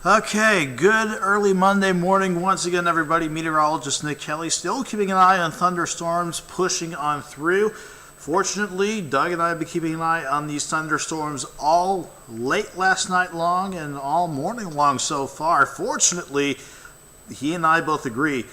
Okay, good early Monday morning once again, everybody. Meteorologist Nick Kelly still keeping an eye on thunderstorms pushing on through. Fortunately, Doug and I have been keeping an eye on these thunderstorms all late last night long and all morning long so far. Fortunately, he and I both agree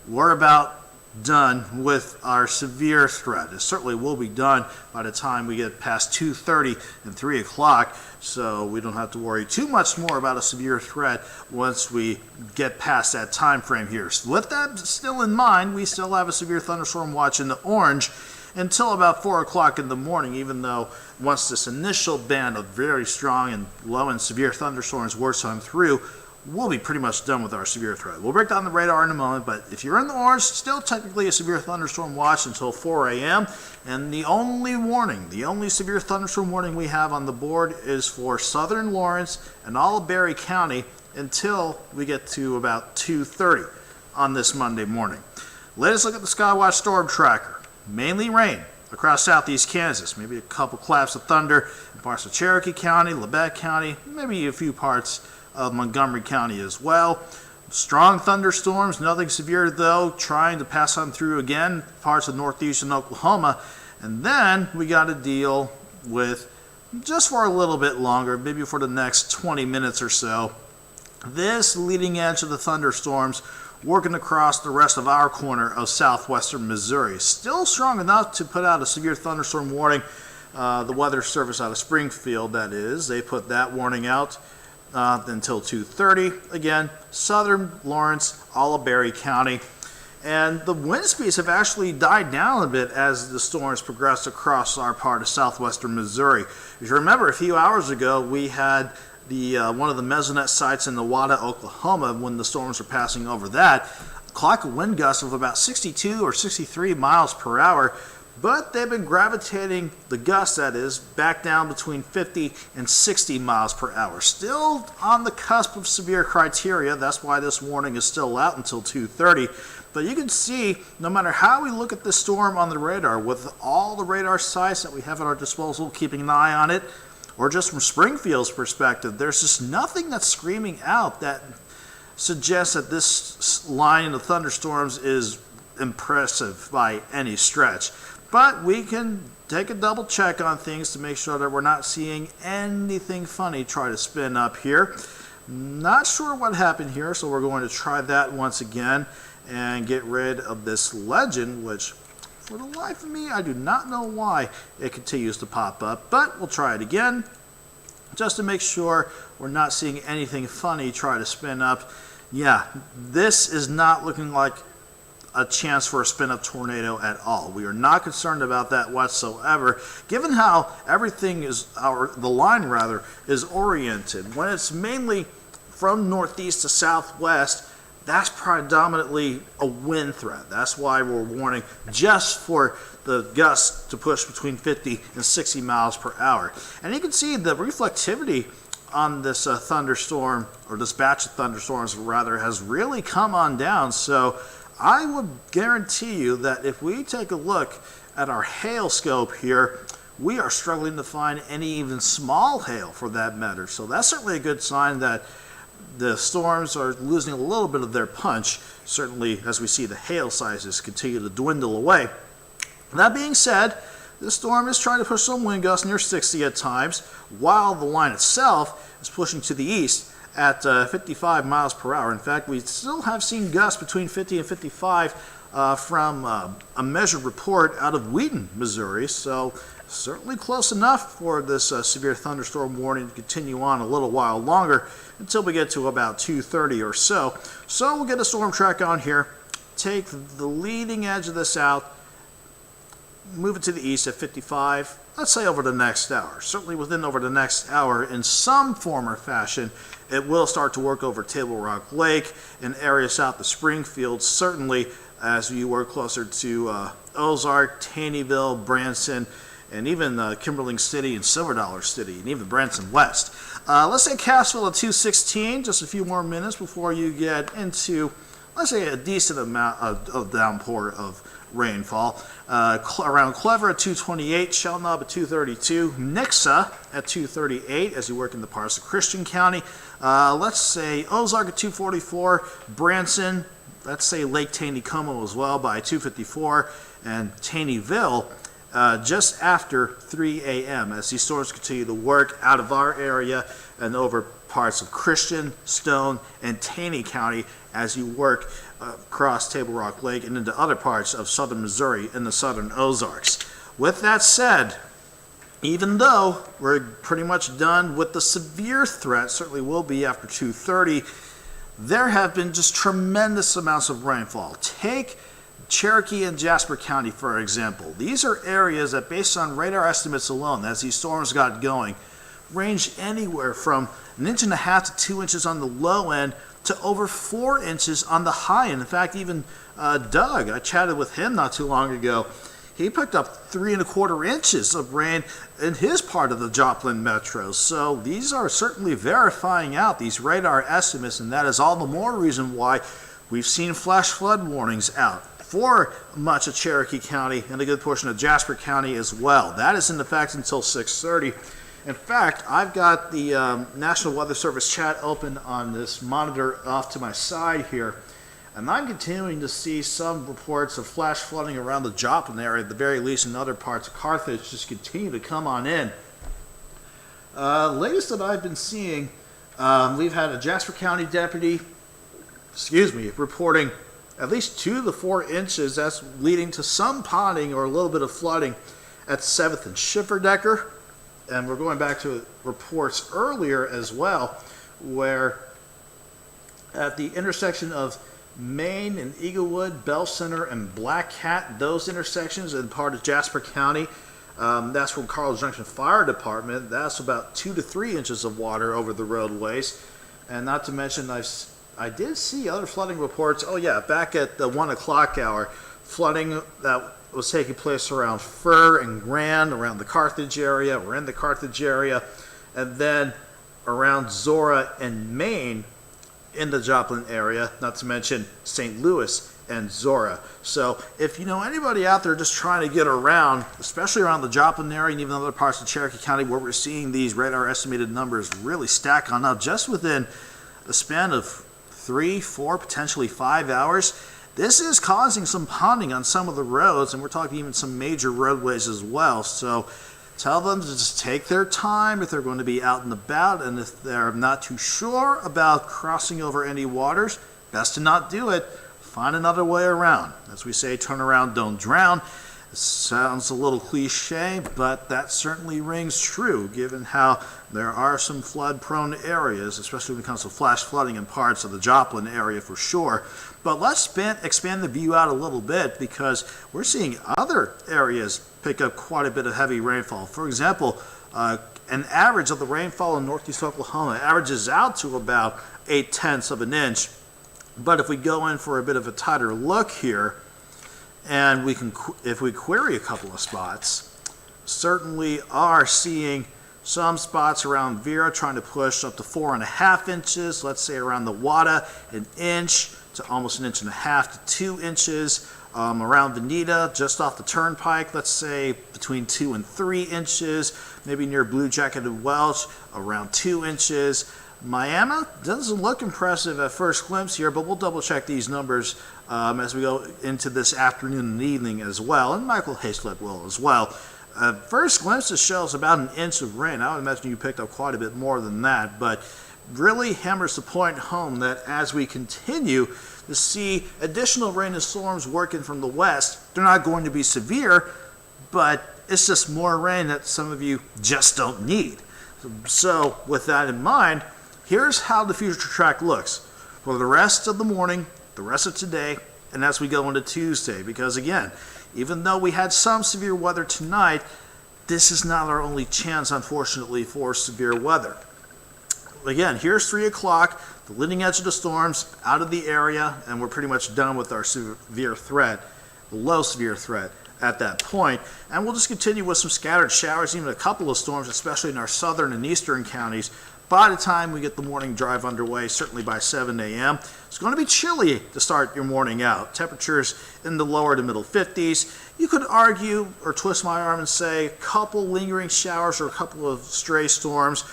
we're about done with our severe threat. It certainly will be done by the time we get past 2:30 and 3 o'clock, so we don't have to worry too much more about a severe threat once we get past that time frame here. So with that still in mind, we still have a severe thunderstorm watch in the orange until about 4 o'clock in the morning, even though once this initial band of very strong and low and severe thunderstorms works on through, we'll be pretty much done with our severe threat. We'll break down the radar in a moment, but if you're in the orange, still technically a severe thunderstorm watch until 4 a.m. And the only warning, the only severe thunderstorm warning we have on the board is for southern Lawrence and all of Berry County until we get to about 2:30 on this Monday morning. Let's look at the Skywatch Storm Tracker. Mainly rain across southeast Kansas, maybe a couple claps of thunder in parts of Cherokee County, Labette County, maybe a few parts of Montgomery County as well. Strong thunderstorms, nothing severe though, trying to pass on through again parts of northeastern Oklahoma. And then we got to deal with, just for a little bit longer, maybe for the next 20 minutes or so, this leading edge of the thunderstorms working across the rest of our corner of southwestern Missouri. Still strong enough to put out a severe thunderstorm warning. The Weather Service out of Springfield, that is, they put that warning out until 2:30. Again, southern Lawrence, all of Berry County. And the wind speeds have actually died down a bit as the storms progressed across our part of southwestern Missouri. If you remember, a few hours ago, we had one of the mesonet sites in Nowata, Oklahoma, when the storms were passing over that, clock a wind gust of about 62 or 63 miles per hour. But they've been gravitating, the gust that is, back down between 50 and 60 miles per hour. Still on the cusp of severe criteria. That's why this warning is still out until 2:30. But you can see, no matter how we look at this storm on the radar, with all the radar sites that we have at our disposal, keeping an eye on it, or just from Springfield's perspective, there's just nothing that's screaming out that suggests that this line of thunderstorms is impressive by any stretch. But we can take a double check on things to make sure that we're not seeing anything funny try to spin up here. Not sure what happened here, so we're going to try that once again and get rid of this legend, which for the life of me, I do not know why it continues to pop up. But we'll try it again just to make sure we're not seeing anything funny try to spin up. Yeah, this is not looking like a chance for a spin-up tornado at all. We are not concerned about that whatsoever, given how everything is, the line rather, is oriented. When it's mainly from northeast to southwest, that's predominantly a wind threat. That's why we're warning just for the gusts to push between 50 and 60 miles per hour. And you can see the reflectivity on this thunderstorm, or this batch of thunderstorms rather, has really come on down. So I would guarantee you that if we take a look at our hail scope here, we are struggling to find any even small hail for that matter. So that's certainly a good sign that the storms are losing a little bit of their punch, certainly as we see the hail sizes continue to dwindle away. That being said, this storm is trying to push some wind gusts near 60 at times, while the line itself is pushing to the east at 55 miles per hour. In fact, we still have seen gusts between 50 and 55 from a measured report out of Wheaton, Missouri. So certainly close enough for this severe thunderstorm warning to continue on a little while longer until we get to about 2:30 or so. So we'll get a storm track on here, take the leading edge of this out, move it to the east at 55, let's say over the next hour. Certainly within over the next hour, in some form or fashion, it will start to work over Table Rock Lake and areas south of Springfield, certainly as you work closer to Ozark, Taneyville, Branson, and even Kimberling City and Silver Dollar City, and even Branson West. Let's say Cassville at 216, just a few more minutes before you get into, let's say, a decent amount of downpour of rainfall. Around Clever at 228, Shellnut at 232, Nixa at 238 as you work in the parts of Christian County. Let's say Ozark at 244, Branson, let's say Lake Taneycomo as well by 254, and Taneyville just after 3 a.m. as these storms continue to work out of our area and over parts of Christian, Stone, and Taney County as you work across Table Rock Lake and into other parts of southern Missouri and the southern Ozarks. With that said, even though we're pretty much done with the severe threat, certainly will be after 2:30, there have been just tremendous amounts of rainfall. Take Cherokee and Jasper County, for example. These are areas that, based on radar estimates alone, as these storms got going, range anywhere from 1.5 to 2 inches on the low end to over 4 inches on the high end. In fact, even Doug, I chatted with him not too long ago, he picked up 3.25 inches of rain in his part of the Joplin Metro. So these are certainly verifying out these radar estimates, and that is all the more reason why we've seen flash flood warnings out for much of Cherokee County and a good portion of Jasper County as well. That is in effect until 6:30. In fact, I've got the National Weather Service chat open on this monitor off to my side here, and I'm continuing to see some reports of flash flooding around the Joplin area, at the very least in other parts of Carthage, just continue to come on in. Latest that I've been seeing, we've had a Jasper County deputy, reporting at least 2 to 4 inches. That's leading to some ponding or a little bit of flooding at 7th and Schifferdecker. And we're going back to reports earlier as well, where at the intersection of Main and Eaglewood, Bell Center, and Black Cat, those intersections in part of Jasper County, that's from Carl Junction Fire Department. That's about 2 to 3 inches of water over the roadways. And not to mention, I did see other flooding reports. Oh yeah, back at the 1 o'clock hour, flooding that was taking place around Fur and Grand, around the Carthage area, or in the Carthage area, and then around Zora and Maine in the Joplin area, not to mention St. Louis and Zora. So if you know anybody out there just trying to get around, especially around the Joplin area and even other parts of Cherokee County where we're seeing these radar estimated numbers really stack on up just within a span of 3, 4, potentially 5 hours, this is causing some ponding on some of the roads, and we're talking even some major roadways as well. So tell them to just take their time if they're going to be out and about, and if they're not too sure about crossing over any waters, best to not do it. Find another way around. As we say, turn around, don't drown. It sounds a little cliche, but that certainly rings true, given how there are some flood-prone areas, especially when it comes to flash flooding in parts of the Joplin area for sure. But let's expand the view out a little bit, because we're seeing other areas pick up quite a bit of heavy rainfall. For example, an average of the rainfall in northeast Oklahoma averages out to about 0.8 of an inch. But if we go in for a bit of a tighter look here, and if we query a couple of spots, certainly are seeing some spots around Vera trying to push up to 4.5 inches, let's say around the Wada, 1 inch to almost 1.5 to 2 inches. Around Veneta, just off the turnpike, let's say between 2 and 3 inches. Maybe near Blue Jacketed Welch, around 2 inches. Miami doesn't look impressive at first glimpse here, but we'll double check these numbers as we go into this afternoon and evening as well, and Michael Hayslip will as well. First glimpses shows about 1 inch of rain. I would imagine you picked up quite a bit more than that, but really hammers the point home that as we continue to see additional rain and storms working from the west, they're not going to be severe, but it's just more rain that some of you just don't need. So with that in mind, here's how the future track looks for the rest of the morning, the rest of today, and as we go into Tuesday. Because again, even though we had some severe weather tonight, this is not our only chance, unfortunately, for severe weather. Again, here's 3 o'clock, the leading edge of the storms out of the area, and we're pretty much done with our severe threat, the low severe threat at that point. And we'll just continue with some scattered showers, even a couple of storms, especially in our southern and eastern counties, by the time we get the morning drive underway, certainly by 7 a.m., it's going to be chilly to start your morning out. Temperatures in the lower to middle 50s. You could argue or twist my arm and say a couple lingering showers or a couple of stray storms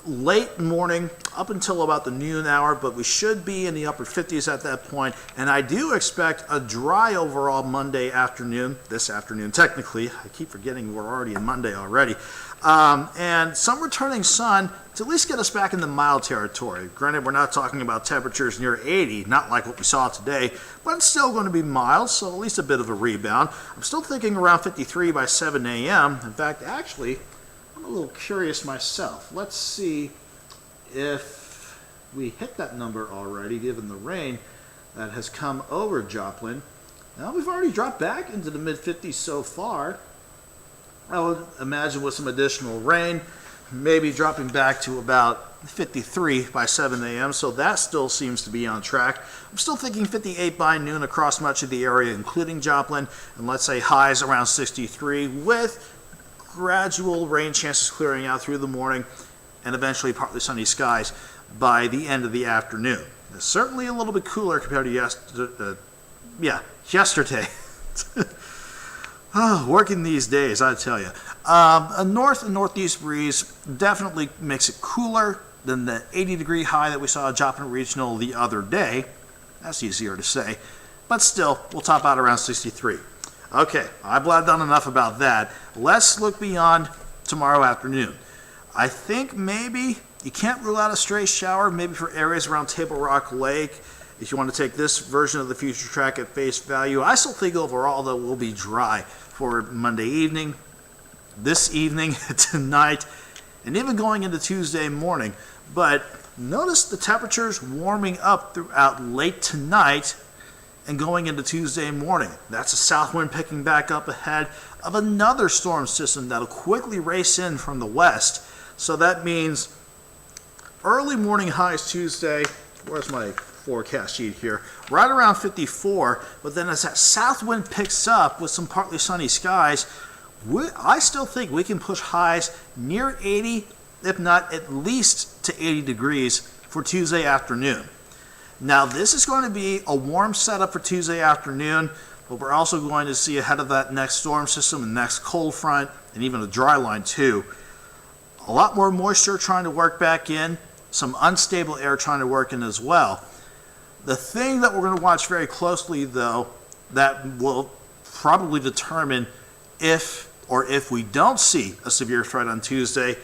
late morning up until about the noon hour, but we should be in the upper 50s at that point. And I do expect a dry overall Monday afternoon, this afternoon technically. I keep forgetting we're already in Monday already. And some returning sun to at least get us back in the mild territory. Granted, we're not talking about temperatures near 80, not like what we saw today, but it's still going to be mild, so at least a bit of a rebound. I'm still thinking around 53 by 7 a.m. In fact, actually, I'm a little curious myself. Let's see if we hit that number already, given the rain that has come over Joplin. Now, we've already dropped back into the mid-50s so far. I would imagine with some additional rain, maybe dropping back to about 53 by 7 a.m., so that still seems to be on track. I'm still thinking 58 by noon across much of the area, including Joplin, and let's say highs around 63, with gradual rain chances clearing out through the morning and eventually partly sunny skies by the end of the afternoon. It's certainly a little bit cooler compared to yesterday. Oh, working these days, I tell you. A north and northeast breeze definitely makes it cooler than the 80-degree high that we saw at Joplin Regional the other day. That's easier to say. But still, we'll top out around 63. Okay, I've blabbed on enough about that. Let's look beyond tomorrow afternoon. I think maybe you can't rule out a stray shower, maybe for areas around Table Rock Lake. If you want to take this version of the future track at face value, I still think overall that will be dry for Monday evening, this evening, tonight, and even going into Tuesday morning. But notice the temperatures warming up throughout late tonight and going into Tuesday morning. That's a south wind picking back up ahead of another storm system that'll quickly race in from the west. So that means early morning highs Tuesday. Where's my forecast sheet here? Right around 54, but then as that south wind picks up with some partly sunny skies, I still think we can push highs near 80, if not at least to 80 degrees for Tuesday afternoon. Now, this is going to be a warm setup for Tuesday afternoon, but we're also going to see ahead of that next storm system, the next cold front, and even a dry line too. A lot more moisture trying to work back in, some unstable air trying to work in as well. The thing that we're going to watch very closely, though, that will probably determine if we don't see a severe threat on Tuesday,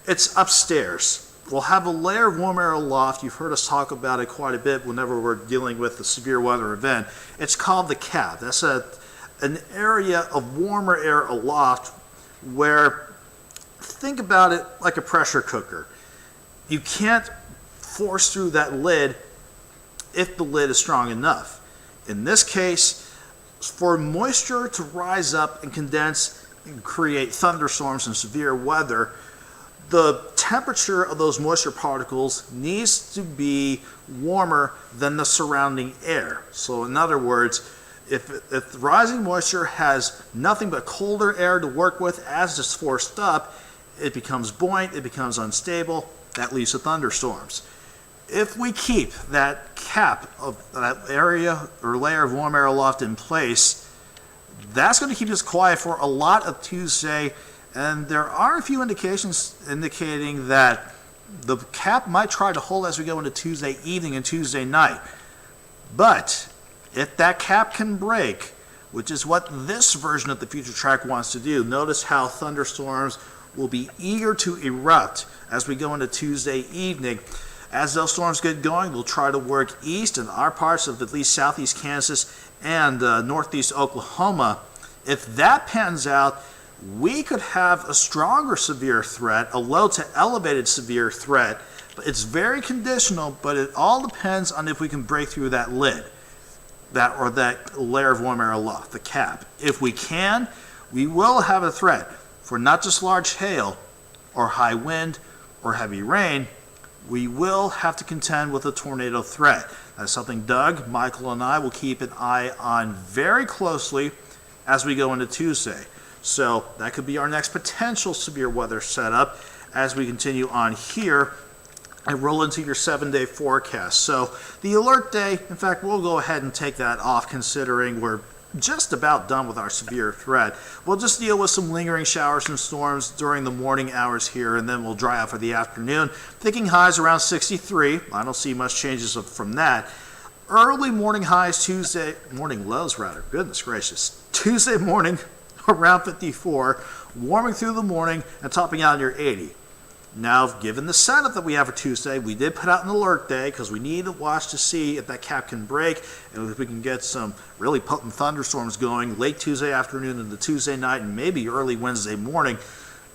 it's upstairs. We'll have a layer of warm air aloft. You've heard us talk about it quite a bit whenever we're dealing with a severe weather event. It's called the cap. That's an area of warmer air aloft where, think about it like a pressure cooker. You can't force through that lid if the lid is strong enough. In this case, for moisture to rise up and condense and create thunderstorms and severe weather, the temperature of those moisture particles needs to be warmer than the surrounding air. So in other words, if the rising moisture has nothing but colder air to work with as it's forced up, it becomes buoyant, it becomes unstable, that leads to thunderstorms. If we keep that cap of that area or layer of warm air aloft in place, that's going to keep us quiet for a lot of Tuesday. And there are a few indications indicating that the cap might try to hold as we go into Tuesday evening and Tuesday night. But if that cap can break, which is what this version of the future track wants to do, notice how thunderstorms will be eager to erupt as we go into Tuesday evening. As those storms get going, they'll try to work east in our parts of at least southeast Kansas and northeast Oklahoma. If that pans out, we could have a stronger severe threat, a low to elevated severe threat. But it's very conditional, but it all depends on if we can break through that lid, that layer of warm air aloft, the cap. If we can, we will have a threat for not just large hail or high wind or heavy rain. We will have to contend with a tornado threat. That's something Doug, Michael, and I will keep an eye on very closely as we go into Tuesday. So that could be our next potential severe weather setup as we continue on here and roll into your 7-day forecast. So the alert day, in fact, we'll go ahead and take that off considering we're just about done with our severe threat. We'll just deal with some lingering showers and storms during the morning hours here, and then we'll dry out for the afternoon. Thinking highs around 63. I don't see much changes from that. Early morning highs Tuesday, morning lows rather, goodness gracious. Tuesday morning around 54, warming through the morning and topping out near 80. Now, given the setup that we have for Tuesday, we did put out an alert day because we need to watch to see if that cap can break and if we can get some really potent thunderstorms going late Tuesday afternoon into Tuesday night and maybe early Wednesday morning.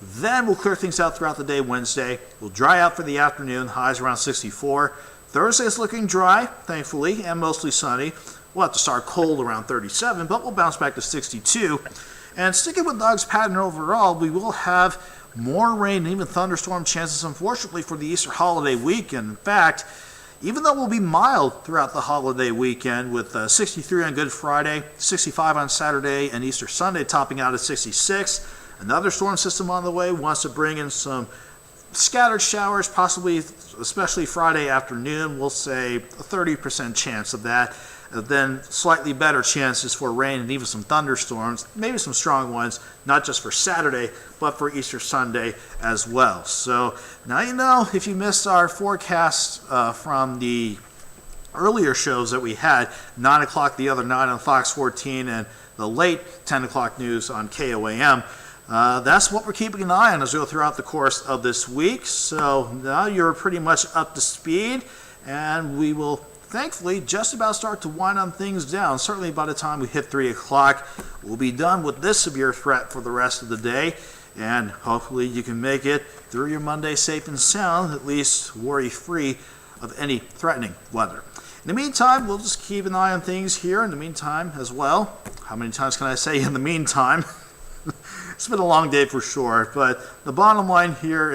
Then we'll clear things out throughout the day Wednesday. We'll dry out for the afternoon, highs around 64. Thursday is looking dry, thankfully, and mostly sunny. We'll have to start cold around 37, but we'll bounce back to 62. And sticking with Doug's pattern overall, we will have more rain and even thunderstorm chances, unfortunately, for the Easter holiday weekend. In fact, even though we'll be mild throughout the holiday weekend with 63 on Good Friday, 65 on Saturday, and Easter Sunday topping out at 66, another storm system on the way wants to bring in some scattered showers, possibly especially Friday afternoon. We'll say a 30% chance of that. Then slightly better chances for rain and even some thunderstorms, maybe some strong ones, not just for Saturday, but for Easter Sunday as well. So now you know, if you missed our forecast from the earlier shows that we had, 9 o'clock the other night on Fox 14 and the late 10 o'clock news on KOAM, that's what we're keeping an eye on as we go throughout the course of this week. So now you're pretty much up to speed, and we will thankfully just about start to wind on things down. Certainly by the time we hit 3 o'clock, we'll be done with this severe threat for the rest of the day, and hopefully you can make it through your Monday safe and sound, at least worry-free of any threatening weather. In the meantime, we'll just keep an eye on things here in the meantime as well. How many times can I say in the meantime? It's been a long day for sure, but the bottom line here